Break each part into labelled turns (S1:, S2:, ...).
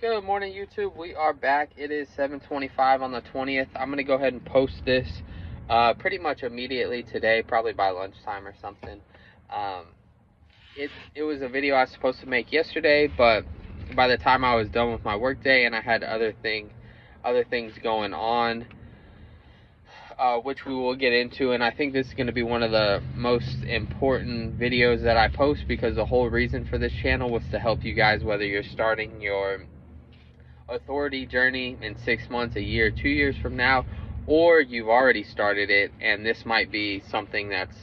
S1: Good morning, YouTube. We are back. It is 7:25 on the 20th. I'm going to go ahead and post this pretty much immediately today, probably by lunchtime or something. Um, it was a video I was supposed to make yesterday, but by the time I was done with my workday and I had other things going on, which we will get into, and I think this is going to be one of the most important videos that I post, because the whole reason for this channel was to help you guys, whether you're starting your authority journey in 6 months, a year, 2 years from now, or you've already started it and this might be something that's,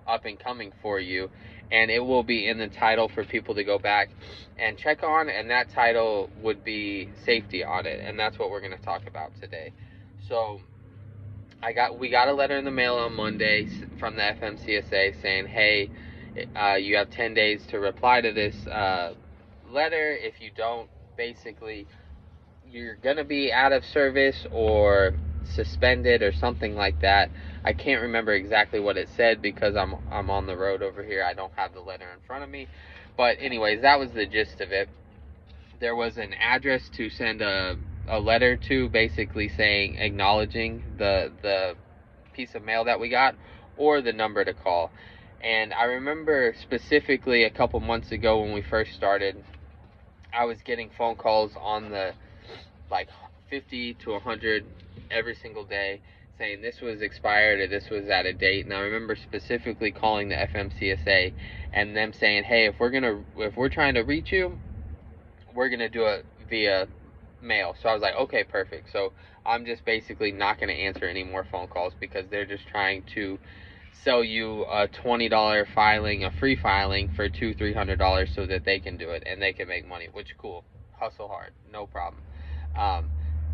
S1: up and coming for you, and it will be in the title for people to go back and check on, and that title would be safety audit, and that's what we're going to talk about today. So we got a letter in the mail on Monday from the FMCSA saying, hey, you have 10 days to reply to this letter. If you don't, basically you're gonna be out of service or suspended or something like that. I can't remember exactly what it said because I'm on the road over here. I don't have the letter in front of me, but anyways, that was the gist of it. There was an address to send a letter to, basically saying, acknowledging the piece of mail that we got, or the number to call. And I remember specifically a couple months ago when we first started, I was getting phone calls on the 50 to 100 every single day saying this was expired or this was out of date. And I remember specifically calling the FMCSA and them saying, hey, if we're trying to reach you, we're gonna do it via mail. So I was like, okay, perfect. So I'm just basically not going to answer any more phone calls, because they're just trying to sell you a $20 filing, a free filing for $200-300 so that they can do it and they can make money, which cool. Hustle hard, no problem.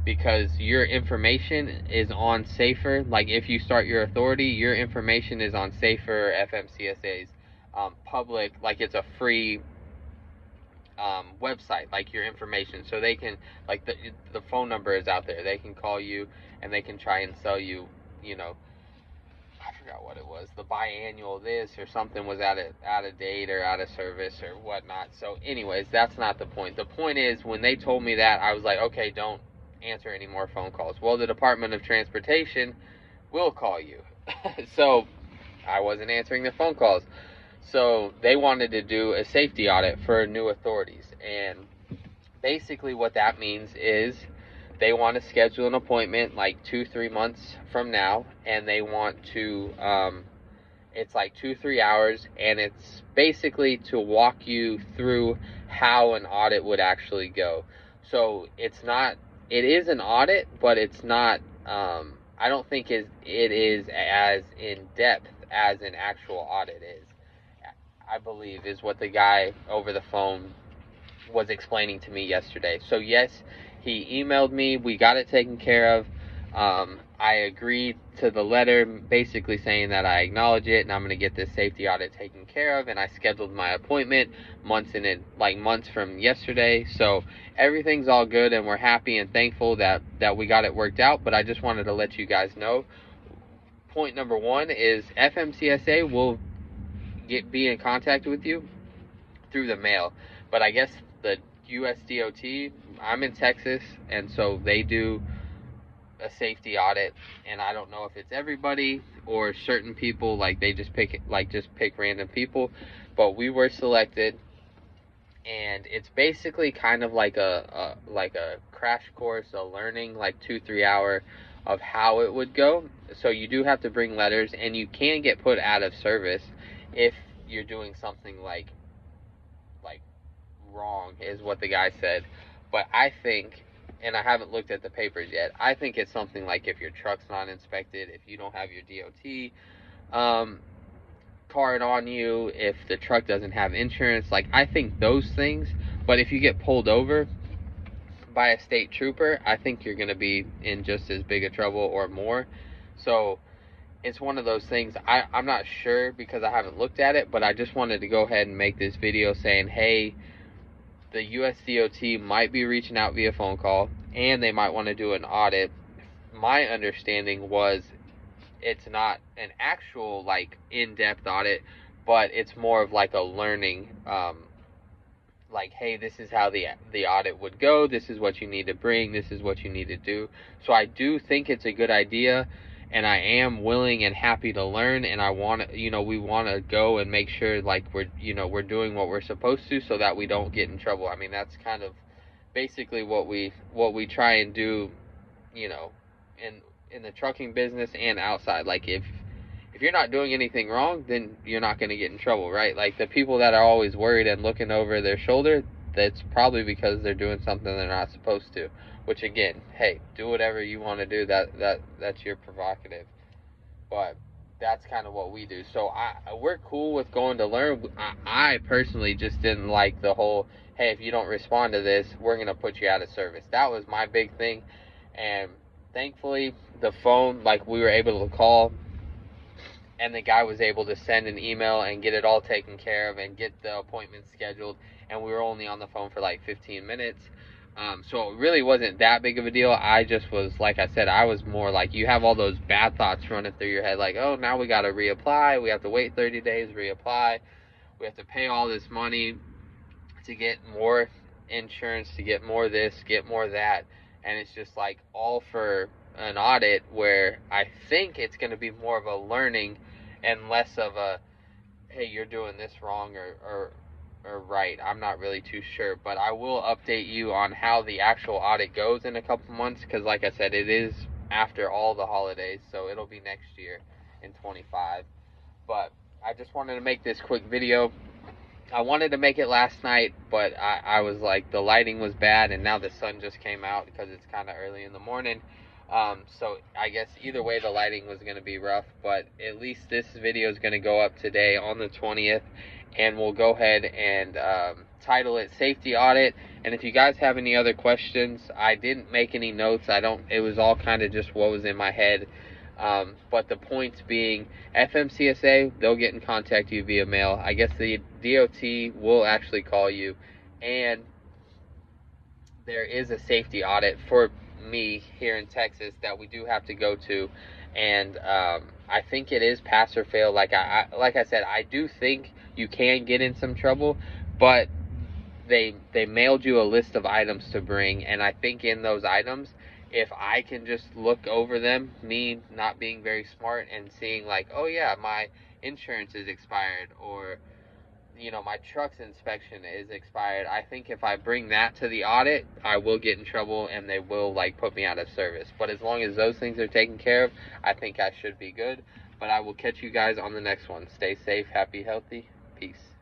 S1: Because your information is on Safer. Like, if you start your authority, your information is on Safer FMCSA's public, like it's a free website, like your information, so they can, like, the phone number is out there. They can call you and they can try and sell you, I forgot what it was, the biannual this or something was out of date or out of service or whatnot. So anyways, that's not the point. The point is, when they told me that, I was like, okay, don't answer any more phone calls. Well, the Department of Transportation will call you. So I wasn't answering the phone calls. So they wanted to do a safety audit for new authorities, and basically what that means is they want to schedule an appointment like 2-3 months from now, and they want to it's like 2-3 hours, and it's basically to walk you through how an audit would actually go. So it is an audit, but it's not, I don't think it is as in depth as an actual audit is, I believe, is what the guy over the phone was explaining to me yesterday. So yes, he emailed me. We got it taken care of. I agreed to the letter, basically saying that I acknowledge it and I'm going to get this safety audit taken care of. And I scheduled my appointment months from yesterday. So everything's all good, and we're happy and thankful that we got it worked out. But I just wanted to let you guys know. Point number one is FMCSA will be in contact with you through the mail, but I guess the USDOT, I'm in Texas, and so they do a safety audit, and I don't know if it's everybody or certain people, like they just pick random people, but we were selected, and it's basically kind of like a crash course, a learning, like 2-3 hour of how it would go. So you do have to bring letters, and you can get put out of service if you're doing something like wrong, is what the guy said. But I think, and I haven't looked at the papers yet, I think it's something like if your truck's not inspected, if you don't have your DOT card on you, if the truck doesn't have insurance, like, I think those things. But if you get pulled over by a state trooper, I think you're going to be in just as big a trouble or more. So it's one of those things. I'm not sure because I haven't looked at it, but I just wanted to go ahead and make this video saying, hey, the USDOT might be reaching out via phone call, and they might want to do an audit. My understanding was it's not an actual, like, in-depth audit, but it's more of like a learning like, hey, this is how the audit would go, this is what you need to bring, this is what you need to do. So I do think it's a good idea, and I am willing and happy to learn, and I want to, we want to go and make sure like we're doing what we're supposed to, so that we don't get in trouble. I mean, that's kind of basically what we try and do, you know, in the trucking business and outside. Like, if you're not doing anything wrong, then you're not going to get in trouble, right? Like, the people that are always worried and looking over their shoulder, that's probably because they're doing something they're not supposed to. Which, again, hey, do whatever you want to do. That's your prerogative. But that's kind of what we do. So we're cool with going to learn. I personally just didn't like the whole, hey, if you don't respond to this, we're going to put you out of service. That was my big thing. And thankfully, the phone, like, we were able to call, and the guy was able to send an email and get it all taken care of and get the appointment scheduled, and we were only on the phone for like 15 minutes. So it really wasn't that big of a deal. I just was, like I said, I was more like, you have all those bad thoughts running through your head, like, oh, now we got to reapply, we have to wait 30 days, reapply, we have to pay all this money to get more insurance, to get more this, get more that, and it's just like all for an audit where I think it's going to be more of a learning and less of a, hey, you're doing this wrong or right. I'm not really too sure, but I will update you on how the actual audit goes in a couple months, because like I said, it is after all the holidays, so it'll be next year in 25. But I just wanted to make this quick video. I wanted to make it last night, but I was like, the lighting was bad, and now the sun just came out because it's kind of early in the morning. So I guess either way, the lighting was going to be rough, but at least this video is going to go up today on the 20th, and we'll go ahead and title it Safety Audit. And if you guys have any other questions, I didn't make any notes. It was all kind of just what was in my head. But the points being, FMCSA, they'll get in contact with you via mail. I guess the DOT will actually call you, and there is a safety audit for me here in Texas that we do have to go to, and I think it is pass or fail. Like I said, I do think you can get in some trouble, but they mailed you a list of items to bring, and I think in those items, if I can just look over them, me not being very smart and seeing like, oh yeah, my insurance is expired, or my truck's inspection is expired, I think if I bring that to the audit, I will get in trouble and they will like put me out of service. But as long as those things are taken care of, I think I should be good. But I will catch you guys on the next one. Stay safe, happy, healthy. Peace.